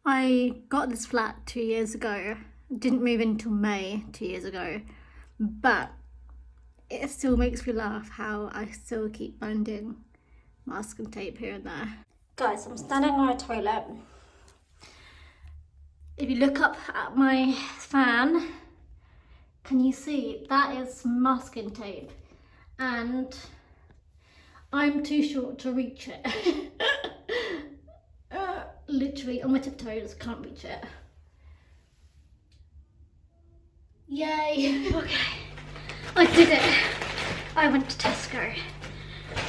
I got this flat 2 years ago. Didn't move in until May 2 years ago, but it still makes me laugh how I still keep finding masking tape here and there. Guys, I'm standing on a toilet. If you look up at my fan, can you see that is masking tape? And I'm too short to reach it. Literally on my tiptoes, can't reach it. Yay! Okay, I did it. I went to Tesco.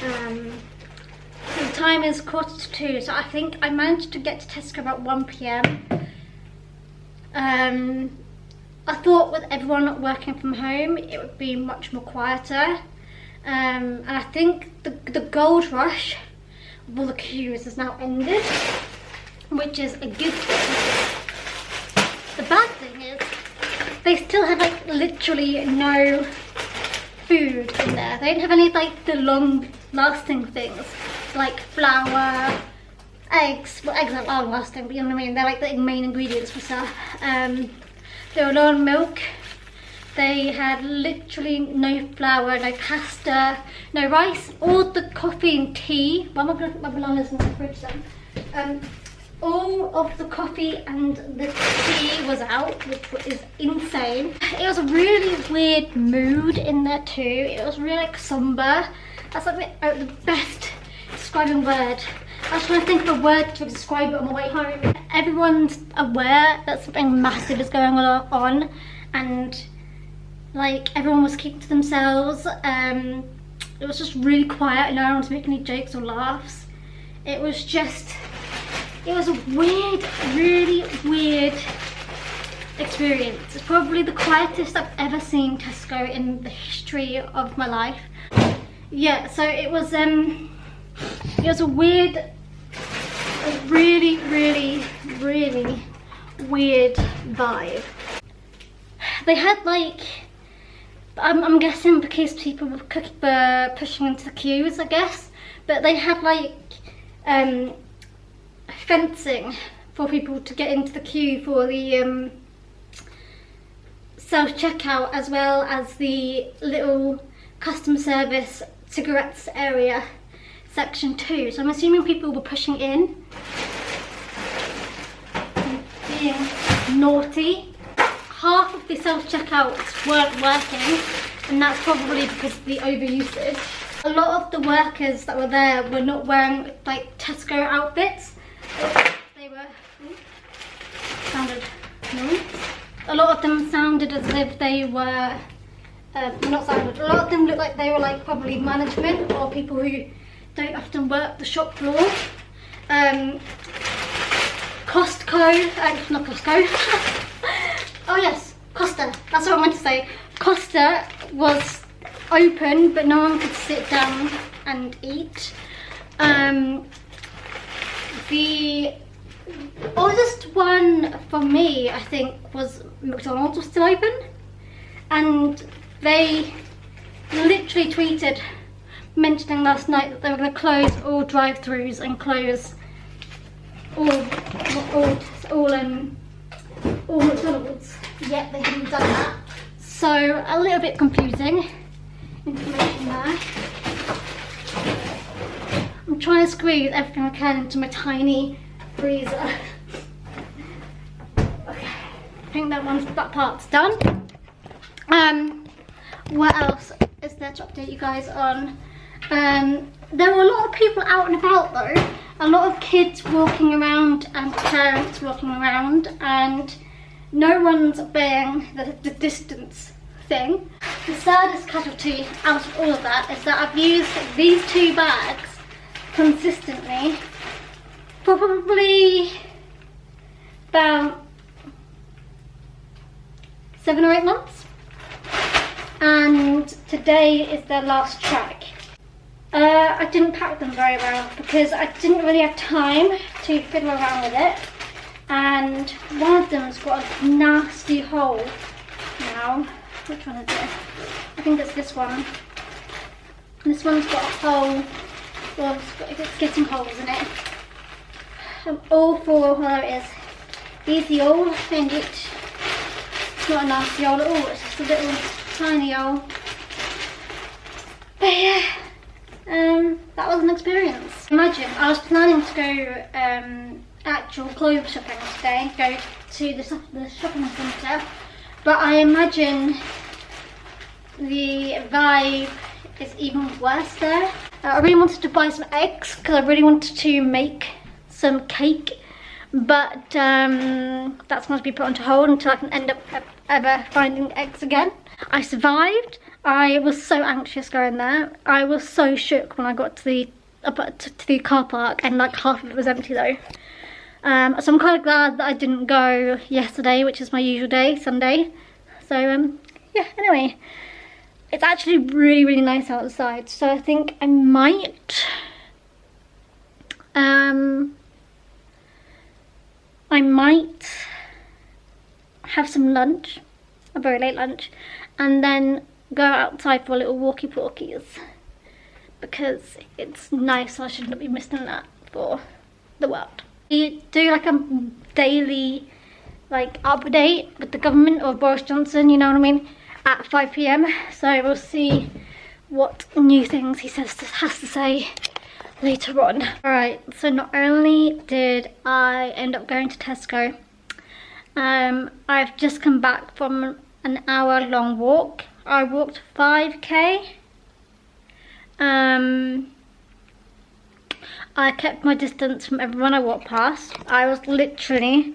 The time is 1:45, so I think I managed to get to Tesco about 1 p.m. I thought with everyone working from home, it would be much more quieter. And I think the gold rush of all the queues has now ended, which is a good thing. The bad thing is they still have like literally no food in there. They don't have any like the long lasting things like flour, eggs. Well, eggs aren't long lasting, but you know what I mean, they're like the main ingredients for stuff. They were low on milk. They had literally no flour, no pasta, no rice. All the coffee and tea. Well, I'm not gonna put my bananas in the fridge then. All of the coffee and the tea was out, which is insane. It was a really weird mood in there too. It was really like somber. That's like the best describing word. I was trying to think of a word to describe it on my way home. Everyone's aware that something massive is going on, and like everyone was keeping to themselves. It was just really quiet and no one was making any jokes or laughs. It was a weird, really weird experience. It's probably the quietest I've ever seen Tesco in the history of my life. Yeah, so it was a weird, a really, really, really weird vibe. They had like, I'm guessing because people were pushing into the queues, I guess, but they had like fencing for people to get into the queue for the self-checkout, as well as the little customer service cigarettes area, section 2. So I'm assuming people were pushing in, being naughty. Half of the self-checkouts weren't working, and that's probably because of the overusage. A lot of the workers that were there were not wearing like Tesco outfits. They were sounded noise. A lot of them sounded as if they were not sounded. A lot of them looked like they were like probably management or people who don't often work the shop floor. Costco, not Costco. Oh yes, Costa. That's what I meant to say. Costa was open, but no one could sit down and eat. The oldest one for me, I think, was McDonald's was still open, and they literally tweeted mentioning last night that they were going to close all drive-throughs and close all McDonald's. Yet they haven't done that, so a little bit confusing information there. I'm trying to squeeze everything I can into my tiny freezer. Okay, I think that part's done. What else is there to update you guys on? There were a lot of people out and about though. A lot of kids walking around and parents walking around, and no one's obeying the distance thing. The saddest casualty out of all of that is that I've used these 2 bags consistently for probably about 7 or 8 months, and today is their last track. I didn't pack them very well because I didn't really have time to fiddle around with it, and one of them's got a nasty hole now. Which one is it? I think it's this one. This one's got a hole. Well, it's getting holes in it. I'm all for, well, there it is. easy old, I think it's not a nasty old at all, it's just a little tiny old. But yeah, that was an experience. Imagine, I was planning to go actual clothes shopping today, go to the shopping centre, but I imagine the vibe is even worse there. I really wanted to buy some eggs because I really wanted to make some cake, but that's going to be put onto hold until I can end up ever finding eggs again. I survived. I was so anxious going there. I was so shook when I got to the car park, and like half of it was empty though. So I'm kind of glad that I didn't go yesterday, which is my usual day, Sunday. So yeah, anyway, it's actually really, really nice outside. So I think I might have some lunch, a very late lunch, and then go outside for a little walkie-talkies because it's nice and I should not be missing that for the world. We do like a daily like update with the government or Boris Johnson, you know what I mean, at 5 PM. So we'll see what new things he has to say later on. Alright, so not only did I end up going to Tesco, I've just come back from an hour-long walk. I walked 5k. I kept my distance from everyone I walked past. I was literally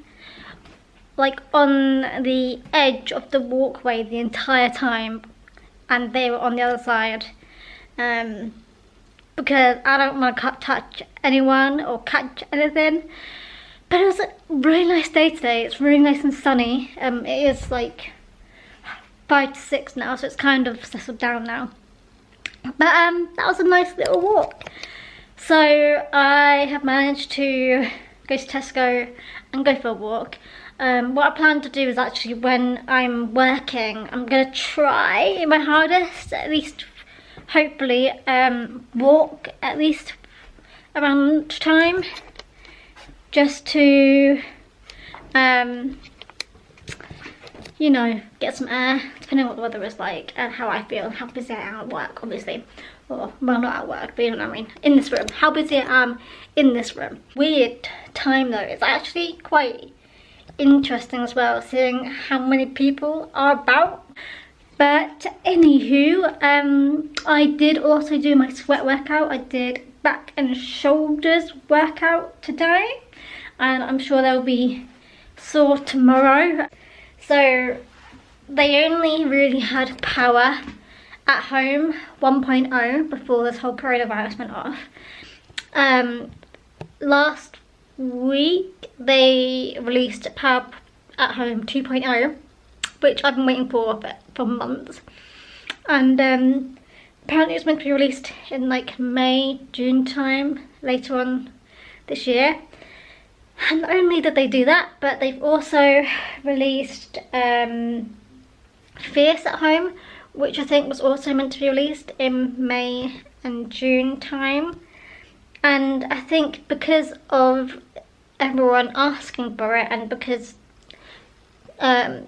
like on the edge of the walkway the entire time, and they were on the other side, because I don't want to touch anyone or catch anything. But it was a really nice day today. It's really nice and sunny. It is like 5 to 6 now, so it's kind of settled down now. But that was a nice little walk. So I have managed to go to Tesco and go for a walk. What I plan to do is actually, when I'm working, I'm going to try my hardest, at least hopefully walk at least around lunchtime, just to you know, get some air, depending on what the weather is like and how I feel and how busy I am at work, obviously. Or, well, not at work, but you know what I mean, in this room, how busy I am in this room. Weird time though, it's actually quite interesting as well, seeing how many people are about. But anywho, I did also do my sweat workout. I did back and shoulders workout today, and I'm sure they'll be sore tomorrow. So they only really had power at home 1.0 before this whole coronavirus went off. Last week they released Power at Home 2.0, which I've been waiting for months, and apparently it's meant to be released in like May, June time later on this year. And not only did they do that, but they've also released Fierce at Home, which I think was also meant to be released in May and June time. And I think because of everyone asking for it, and because the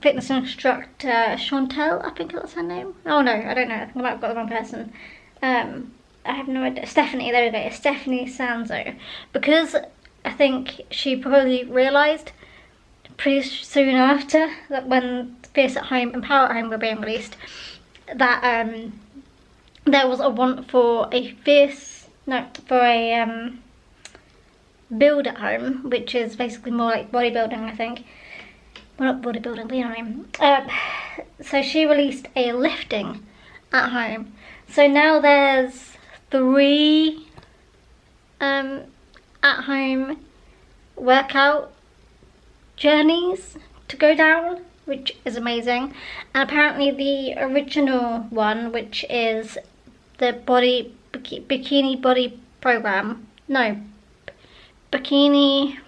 fitness instructor Chantel, I think that's her name. Oh no, I don't know, I think I might have got the wrong person. I have no idea. Stephanie, there we go, it's Stephanie Sanzo. Because I think she probably realised pretty soon after that when Fierce at Home and Power at Home were being released, that there was a want for a build at home, which is basically more like bodybuilding, I think. Well, not bodybuilding, but you know what I mean. So she released a lifting at home. So now there's 3 at home workout journeys to go down, which is amazing. And apparently the original one, which is the bikini body program, no, bikini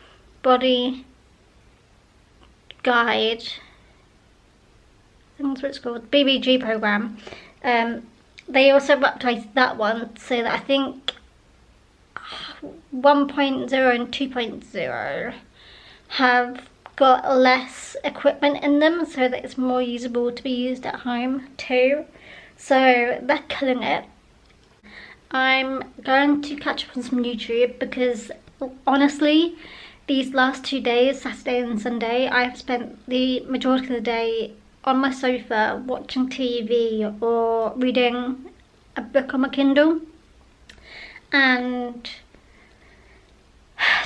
body guide, I think that's what it's called, BBG program. They also updated that one so that I think 1.0 and 2.0 have got less equipment in them, so that it's more usable to be used at home too. So they're killing it. I'm going to catch up on some YouTube because honestly, these last 2 days, Saturday and Sunday, I've spent the majority of the day on my sofa watching TV or reading a book on my Kindle. And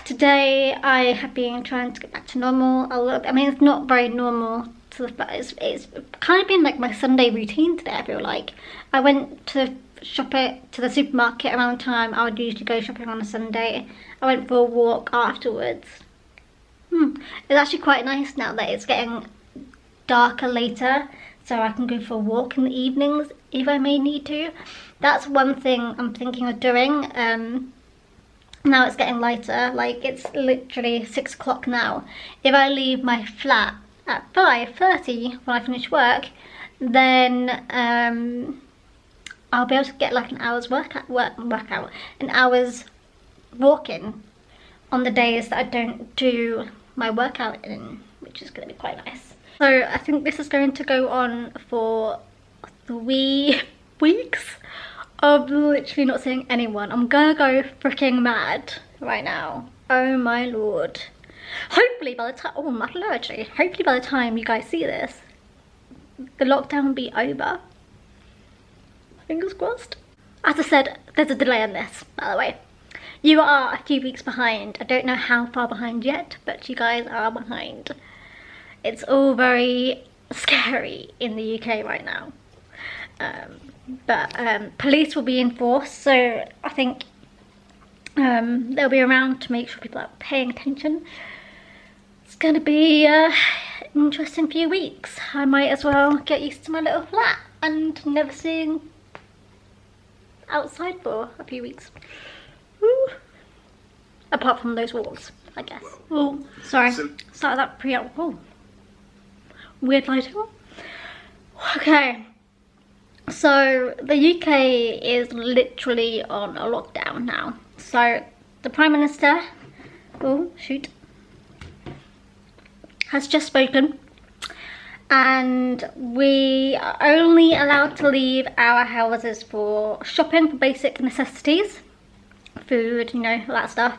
today I have been trying to get back to normal. I mean, it's not very normal, but it's kind of been like my Sunday routine today, I feel like. I went to the supermarket around the time I would usually go shopping on a Sunday. I went for a walk afterwards. It's actually quite nice now that it's getting darker later, so I can go for a walk in the evenings if I may need to. That's one thing I'm thinking of doing. Now it's getting lighter, like it's literally 6 o'clock now. If I leave my flat at 5:30 when I finish work, then I'll be able to get like an hour's an hour's walking on the days that I don't do my workout in, which is going to be quite nice. So I think this is going to go on for 3 weeks of literally not seeing anyone. I'm gonna go freaking mad right now. Oh my lord. Hopefully by the time, oh, I'm not allergic. Hopefully by the time you guys see this, the lockdown will be over. Fingers crossed. As I said, there's a delay on this, by the way. You are a few weeks behind. I don't know how far behind yet, but you guys are behind. It's all very scary in the UK right now. But police will be in force, so I think they'll be around to make sure people are paying attention. It's going to be an interesting few weeks. I might as well get used to my little flat and never seeing outside for a few weeks. Woo. Apart from those walks, I guess. Oh, sorry. Started that pre-out. Oh, weird lighting. Okay. So the UK is literally on a lockdown now. So the Prime Minister, oh shoot, has just spoken, and we are only allowed to leave our houses for shopping for basic necessities, food, you know, all that stuff.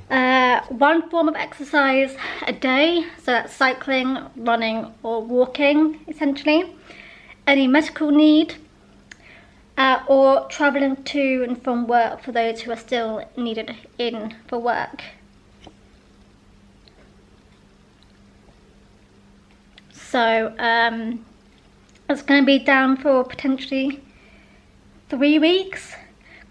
1 form of exercise a day, so that's cycling, running or walking essentially. Any medical need, or travelling to and from work for those who are still needed in for work. So it's going to be down for potentially 3 weeks.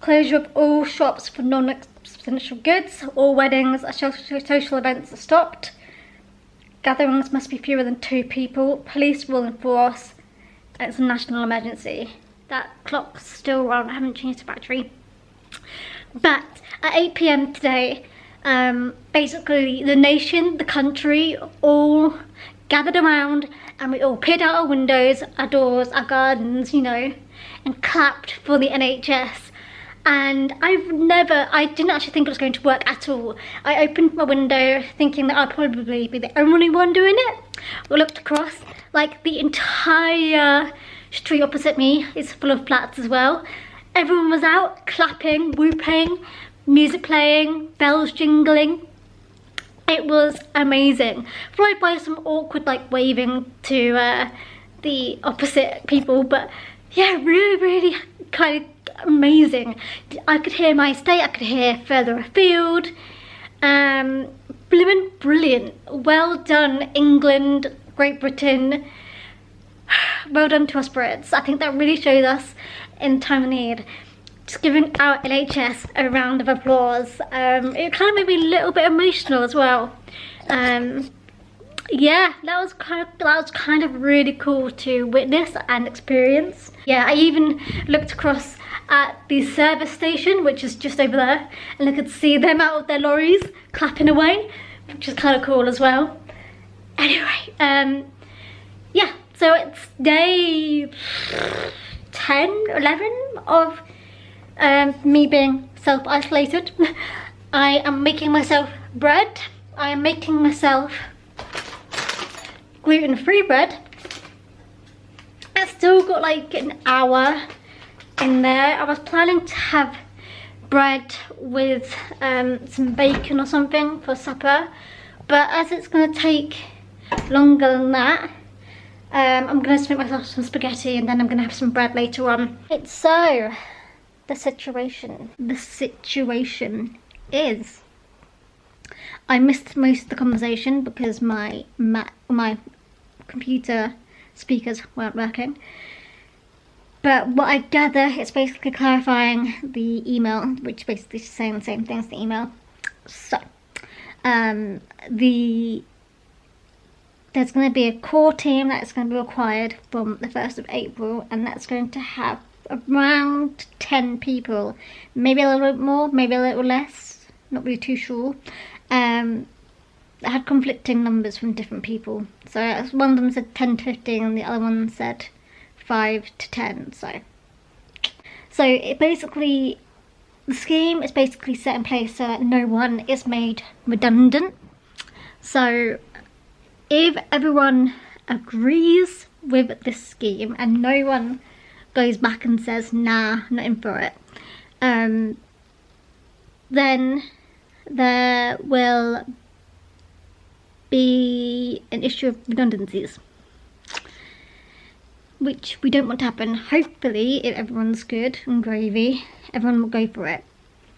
Closure of all shops for non-essential goods. All weddings, social events are stopped. Gatherings must be fewer than 2 people. Police will enforce. It's a national emergency. That clock's still wrong. I haven't changed the battery. But at 8 PM today, basically the nation, the country, all gathered around, and we all peered out our windows, our doors, our gardens, you know, and clapped for the NHS. And I didn't actually think it was going to work at all. I opened my window thinking that I'd probably be the only one doing it. We looked across, like the entire street opposite me is full of flats as well. Everyone was out clapping, whooping, music playing, bells jingling. It was amazing. Followed by some awkward like waving to the opposite people, but yeah, really kind of amazing. I could hear my state, I could hear further afield. Brilliant. Well done, England, Great Britain. Well done to us Brits. I think that really showed us in time of need. Just giving our NHS a round of applause. It kind of made me a little bit emotional as well. Yeah, that was kind of really cool to witness and experience. Yeah, I even looked across at the service station, which is just over there, and I could see them out of their lorries clapping away, which is kind of cool as well. Anyway, yeah, so it's day 10, 11 of me being self-isolated. I am making myself bread I am making myself gluten-free bread. I've still got like an hour in there. I was planning to have bread with some bacon or something for supper, but as it's going to take longer than that, I'm going to make myself some spaghetti and then I'm going to have some bread later on. So, the situation is, I missed most of the conversation because my computer speakers weren't working. But what I gather, it's basically clarifying the email, which basically is saying the same thing as the email. So, there's going to be a core team that's going to be required from the 1st of April, and that's going to have around 10 people, maybe a little bit more, maybe a little less, not really too sure. I had conflicting numbers from different people. So one of them said 10 to 15 and the other one said 5 to 10. So it basically, the scheme is basically set in place so that no one is made redundant. So if everyone agrees with this scheme and no one goes back and says, nah, not in for it, then there will be an issue of redundancies, which we don't want to happen. Hopefully, if everyone's good and gravy, everyone will go for it.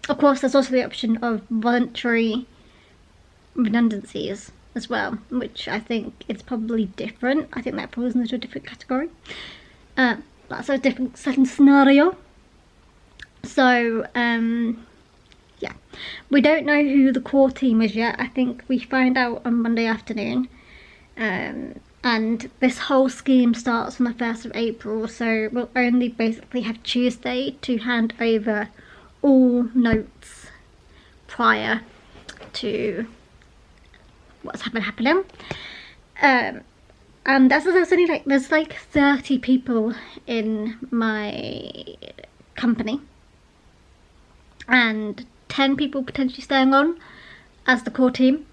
Of course, there's also the option of voluntary redundancies as well, which I think is probably different. I think that falls into a different category. That's a different second scenario. So, yeah, we don't know who the core team is yet. I think we find out on Monday afternoon. And this whole scheme starts on the 1st of April, so we'll only basically have Tuesday to hand over all notes prior to what's happening. And as there's only there's like 30 people in my company, and 10 people potentially staying on as the core team.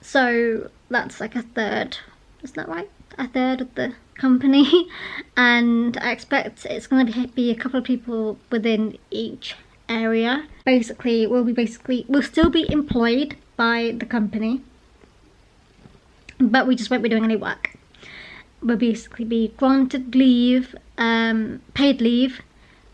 So that's like a third, is that right? A third of the company. And I expect it's going to be a couple of people within each area. Basically, we'll still be employed by the company, but we just won't be doing any work. We'll basically be granted leave, paid leave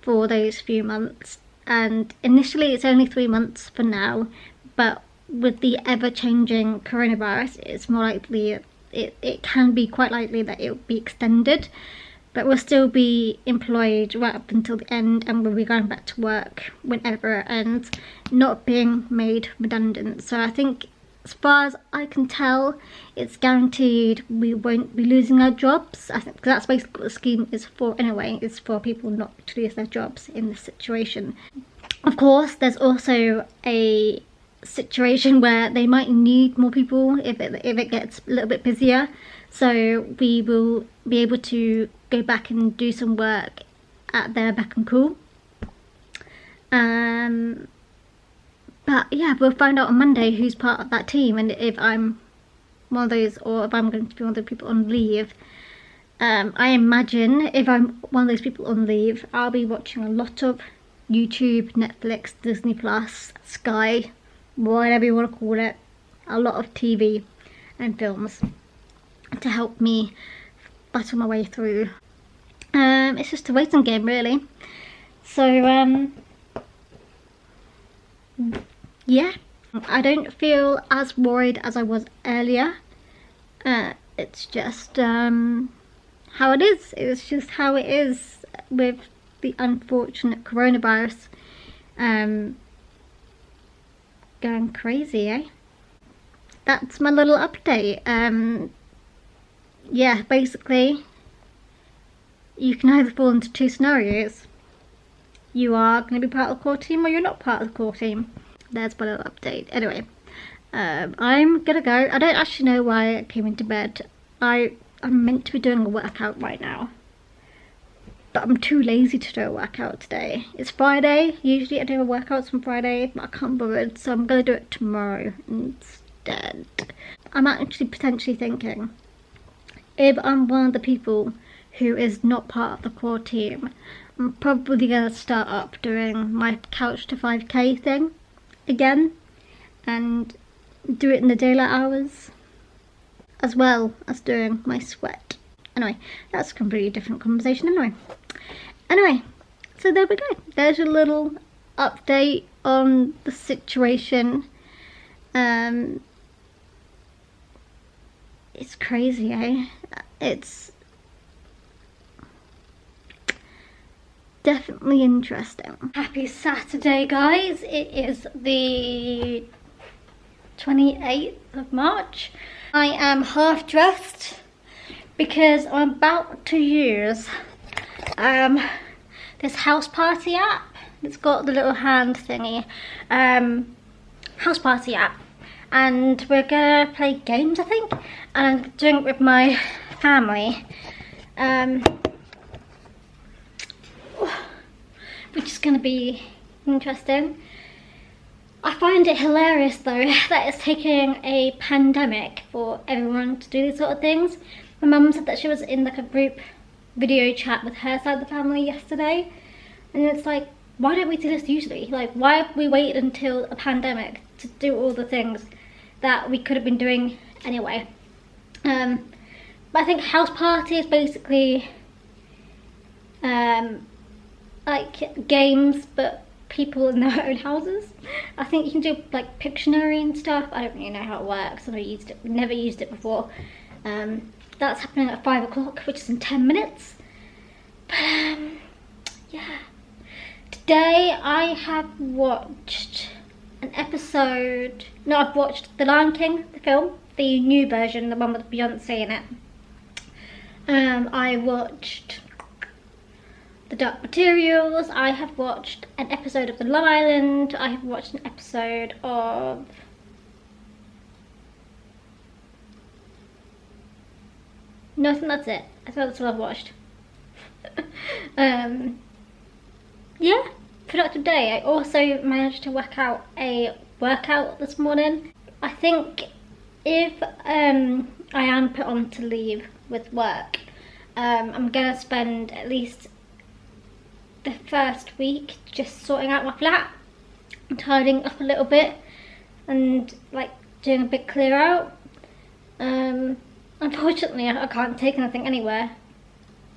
for those few months. And initially it's only 3 months for now, but with the ever-changing coronavirus, it's more likely, it can be quite likely that it will be extended. But we'll still be employed right up until the end, and we'll be going back to work whenever it ends, not being made redundant. So I think, as far as I can tell, it's guaranteed we won't be losing our jobs. I think that's basically what the scheme is for anyway. It's for people not to lose their jobs in this situation. Of course, there's also a situation where they might need more people if it gets a little bit busier. So we will be able to go back and do some work at their beck and call. But yeah, we'll find out on Monday who's part of that team, and if I'm one of those, or if I'm going to be one of the people on leave. I imagine if I'm one of those people on leave, I'll be watching a lot of YouTube, Netflix, Disney Plus, Sky, whatever you want to call it, a lot of TV and films to help me battle my way through. It's just a waiting game, really. So yeah, I don't feel as worried as I was earlier. It's just how it is. It's just how it is with the unfortunate coronavirus going crazy, eh? That's my little update. Yeah, basically, you can either fall into two scenarios. You are going to be part of the core team, or you're not part of the core team. There's my little update. Anyway, I'm gonna go. I don't actually know why I came into bed. I'm meant to be doing a workout right now, but I'm too lazy to do a workout today. It's Friday. Usually I do a workouts on Friday, but I can't bother, so I'm gonna do it tomorrow dead. I'm actually potentially thinking, if I'm one of the people who is not part of the core team, I'm probably going to start up doing my Couch to 5k thing again and do it in the daylight hours, as well as doing my sweat. Anyway, that's a completely different conversation anyway. So there we go. There's a little update on the situation. It's crazy, eh? It's definitely interesting. Happy Saturday, guys. It is the 28th of March. I am half dressed because I'm about to use this house party app. It's got the little hand thingy. House party app. And we're gonna play games, I think. And I'm doing it with my family. Which is gonna be interesting. I find it hilarious though that it's taking a pandemic for everyone to do these sort of things. My mum said that she was in like a group video chat with her side of the family yesterday, and it's like, why don't we do this usually? Like, why have we waited until a pandemic to do all the things that we could have been doing anyway? But I think house party is basically like games, but people in their own houses. I think you can do like Pictionary and stuff. I don't really know how it works. I've never used it before. That's happening at 5 o'clock, which is in 10 minutes. But yeah. Today I have watched an episode. No, I've watched The Lion King, the film, the new version, the one with Beyonce in it. I watched The Dark Materials. I have watched an episode of The Love Island. I have watched an episode of no, I think that's it. I thought that's all I've watched. Yeah, productive day. I also managed to work out a workout this morning. I think if I am put on to leave with work, I'm gonna spend at least the first week just sorting out my flat and tidying up a little bit and like doing a big clear out. Unfortunately I can't take anything anywhere,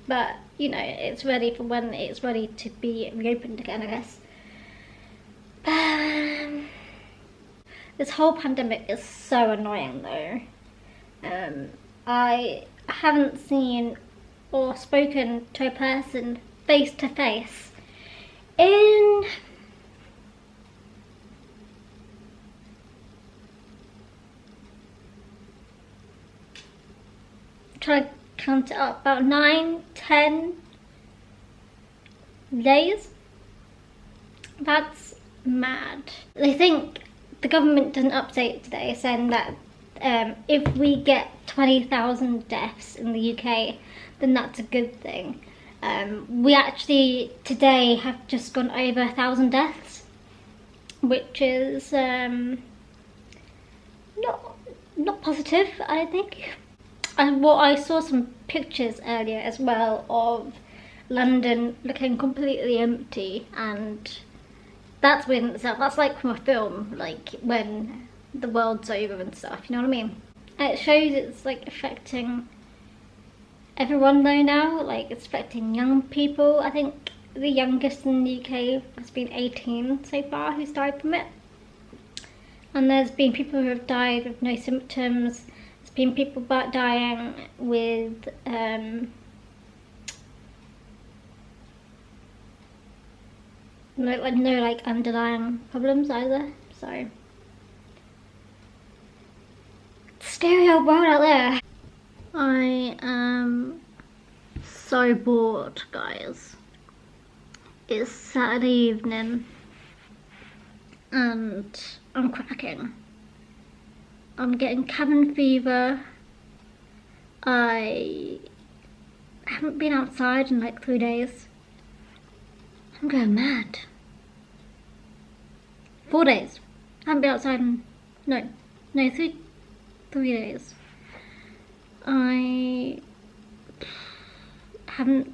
but you know, it's ready for when it's ready to be reopened again, I guess. This whole pandemic is so annoying though. I haven't seen or spoken to a person face to face in try to count it up, about 9-10 days. That's mad. They think the government did an update today saying that if we get 20,000 deaths in the UK, then that's a good thing. We actually today have just gone over 1,000 deaths, which is not positive, I don't think. And I saw some pictures earlier as well of London looking completely empty, and that's weird in itself. That's like from a film, like when the world's over and stuff, you know what I mean? And it shows it's like affecting everyone though now, like it's affecting young people. I think the youngest in the UK has been 18 so far who's died from it. And there's been people who have died with no symptoms. There's been people dying with no underlying problems either. So scary old world out there. I am so bored, guys. It's Saturday evening and I'm cracking. I'm getting cabin fever. I haven't been outside in like 3 days. I'm going mad. 4 days. I haven't been outside in, no, No, 3 days. I haven't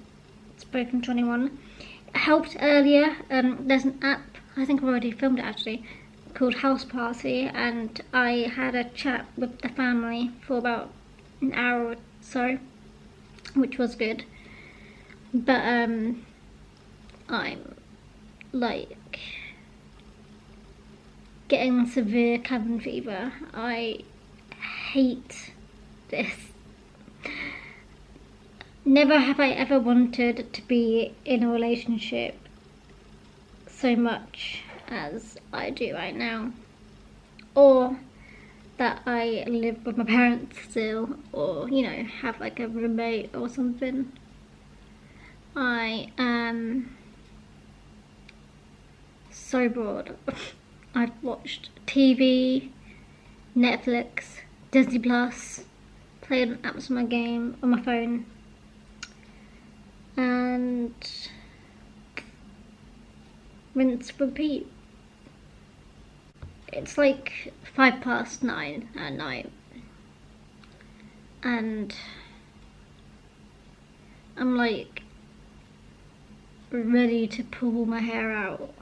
spoken to anyone. It helped earlier. There's an app, I think I've already filmed it actually, called House Party, and I had a chat with the family for about an hour or so, which was good. But I'm like getting severe cabin fever. I hate this. Never have I ever wanted to be in a relationship so much as I do right now, or that I live with my parents still, or you know, have like a roommate or something. I am so bored. I've watched TV, Netflix, Disney Plus, played an Amazon game on my phone, and rinse, repeat. It's like 9:05 at night, and I'm like ready to pull my hair out.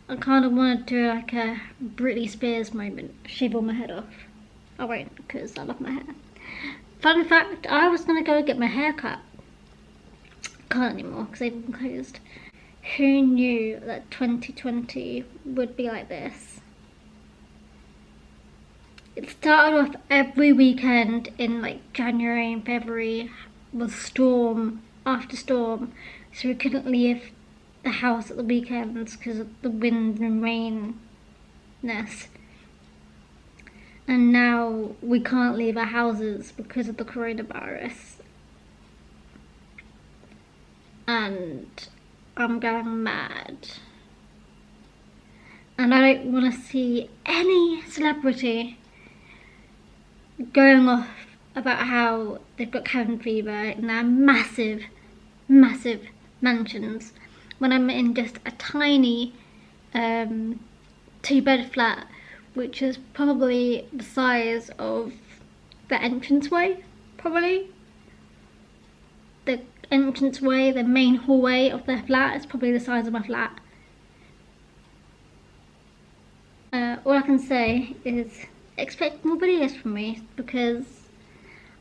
I kind of want to do like a Britney Spears moment, shave all my head off. I won't, because I love my hair. Fun fact, I was going to go get my hair cut. Can't anymore because they've been closed. Who knew that 2020 would be like this? It started off every weekend in like January and February with storm after storm, so we couldn't leave the house at the weekends because of the wind and rainness. And now we can't leave our houses because of the coronavirus. And I'm going mad. And I don't want to see any celebrity going off about how they've got cabin fever in their massive, massive mansions when I'm in just a tiny 2-bed flat, which is probably the size of the entranceway, probably. The entranceway, the main hallway of the flat is probably the size of my flat. All I can say is expect more videos from me, because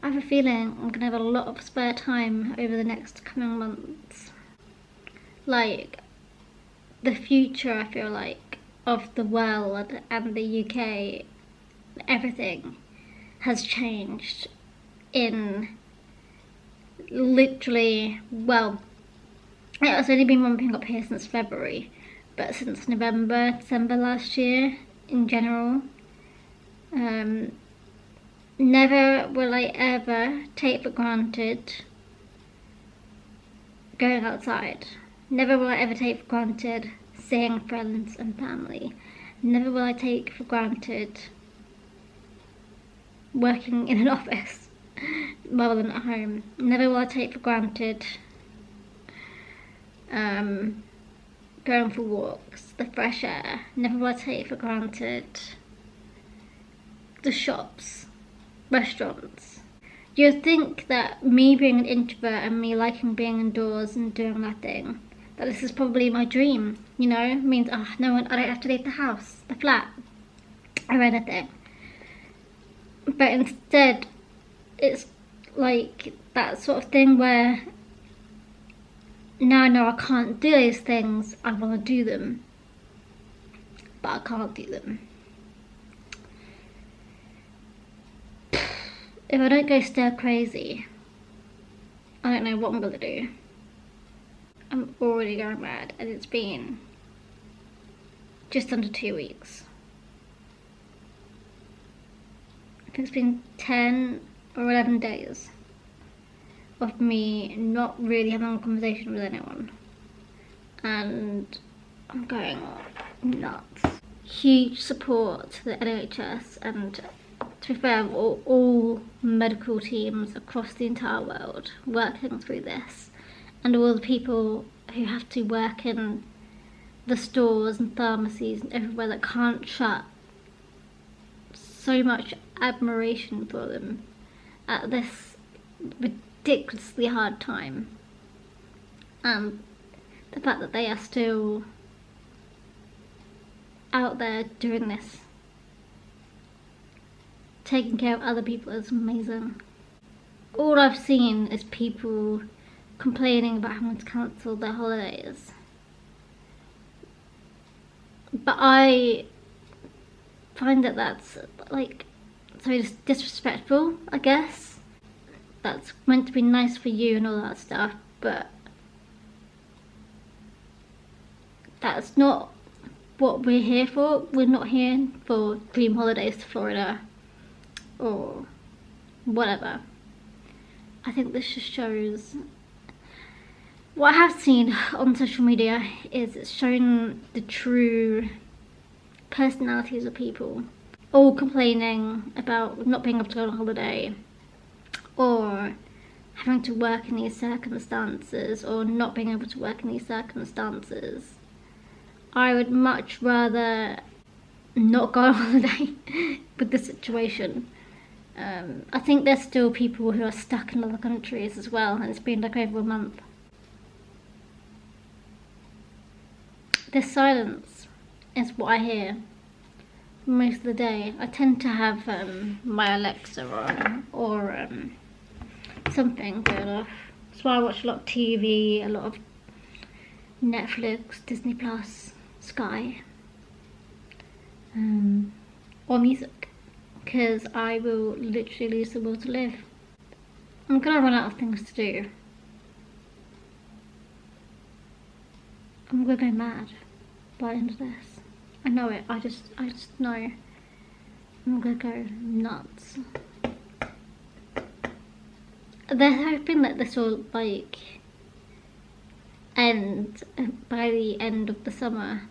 I have a feeling I'm gonna have a lot of spare time over the next coming months. Like, the future, I feel like, of the world and the UK, everything has changed in literally, well, it has only been ramping up here since February, but since November, December last year in general. Never will I ever take for granted going outside. Never will I ever take for granted seeing friends and family. Never will I take for granted working in an office rather than at home. Never will I take for granted going for walks, the fresh air. Never will I take for granted the shops, restaurants. You'd think that me being an introvert and me liking being indoors and doing nothing, that this is probably my dream, you know? It means, oh, I don't have to leave the house, the flat, or anything. But instead, it's like that sort of thing where now I know I can't do those things, I want to do them, but I can't do them. If I don't go stir crazy, I don't know what I'm gonna do. I'm already going mad, and it's been just under 2 weeks. I think it's been 10 or 11 days of me not really having a conversation with anyone, and I'm going nuts. Huge support to the NHS and, to be fair, all medical teams across the entire world working through this, and all the people who have to work in the stores and pharmacies and everywhere that can't shut so much admiration for them at this ridiculously hard time, and the fact that they are still out there doing this, taking care of other people, is amazing. All I've seen is people complaining about having to cancel their holidays, but I find that that's like so disrespectful, I guess. That's meant to be nice for you and all that stuff, but that's not what we're here for. We're not here for dream holidays to Florida or whatever. I think this just shows, what I have seen on social media is it's shown the true personalities of people, all complaining about not being able to go on holiday, or having to work in these circumstances, or not being able to work in these circumstances. I would much rather not go on holiday with the situation. I think there's still people who are stuck in other countries as well, and it's been like over a month. This silence is what I hear most of the day. I tend to have my Alexa on, or something going off. That's why I watch a lot of TV, a lot of Netflix, Disney Plus, Sky, or music, because I will literally lose the will to live. I'm gonna run out of things to do. I'm gonna go mad by the end of this. I know it. I just know I'm gonna go nuts. They're hoping that this will like end by the end of the summer.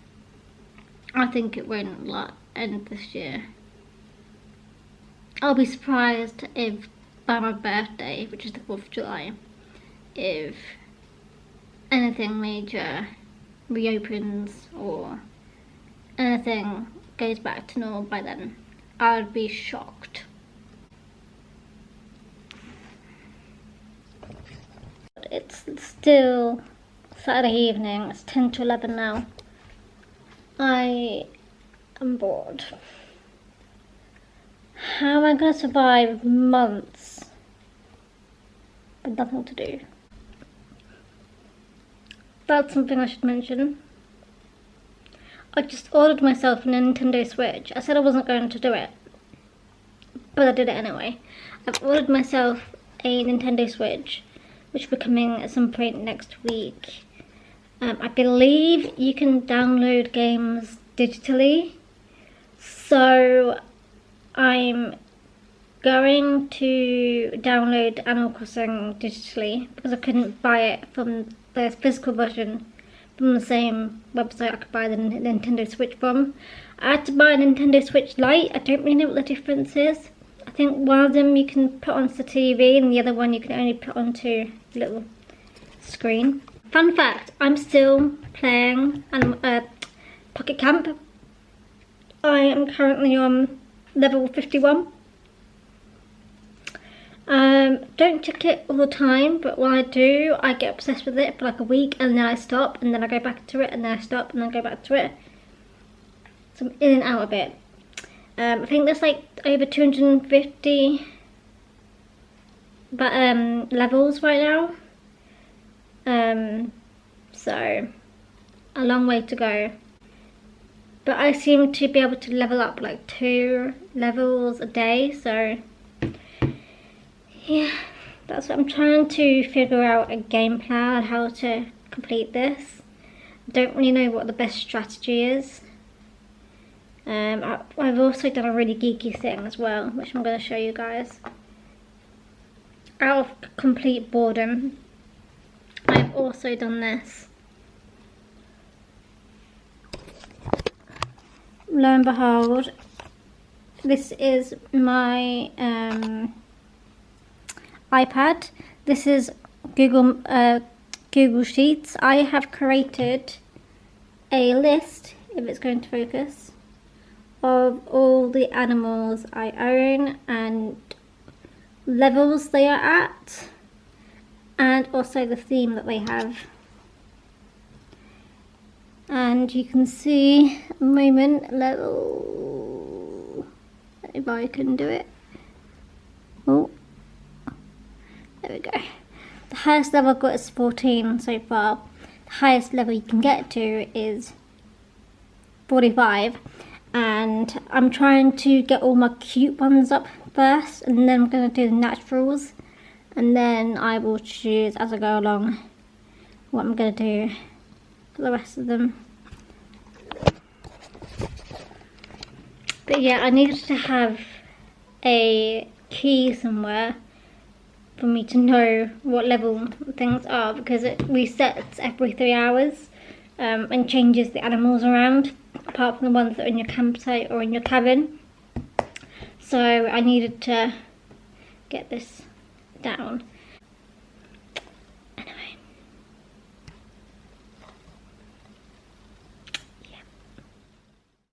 I think it won't end this year. I'll be surprised if by my birthday, which is the 4th of July, if anything major reopens or anything goes back to normal by then. I'd be shocked. It's still Saturday evening, it's 10 to 11 now. I am bored. How am I going to survive months with nothing to do? That's something I should mention. I just ordered myself a Nintendo Switch. I said I wasn't going to do it, but I did it anyway. I've ordered myself a Nintendo Switch, which will be coming at some point next week. I believe you can download games digitally, so I'm going to download Animal Crossing digitally because I couldn't buy it from the physical version from the same website I could buy the Nintendo Switch from. I had to buy a Nintendo Switch Lite. I don't really know what the difference is. I think one of them you can put onto the TV and the other one you can only put onto the little screen. Fun fact, I'm still playing Pocket Camp. I am currently on level 51. Don't check it all the time, but when I do, I get obsessed with it for like a week and then I stop and then I go back to it and then I stop and then I go back to it. So I'm in and out of it. I think there's like over 250 levels right now. So a long way to go. But I seem to be able to level up like 2 levels a day, so yeah, that's what I'm trying to figure out, a game plan on how to complete this. I don't really know what the best strategy is. I've also done a really geeky thing as well, which I'm going to show you guys. Out of complete boredom, I've also done this. Lo and behold, this is my iPad. This is Google Sheets. I have created a list, if it's going to focus, of all the animals I own and levels they are at, and also the theme that they have. And you can see at the moment level, if I can do it. Oh, there we go. The highest level I've got is 14 so far. The highest level you can get to is 45, and I'm trying to get all my cute ones up first, and then I'm going to do the naturals, and then I will choose as I go along what I'm going to do for the rest of them. But yeah, I needed to have a key somewhere for me to know what level things are, because it resets every 3 hours and changes the animals around, apart from the ones that are in your campsite or in your cabin. So I needed to get this down.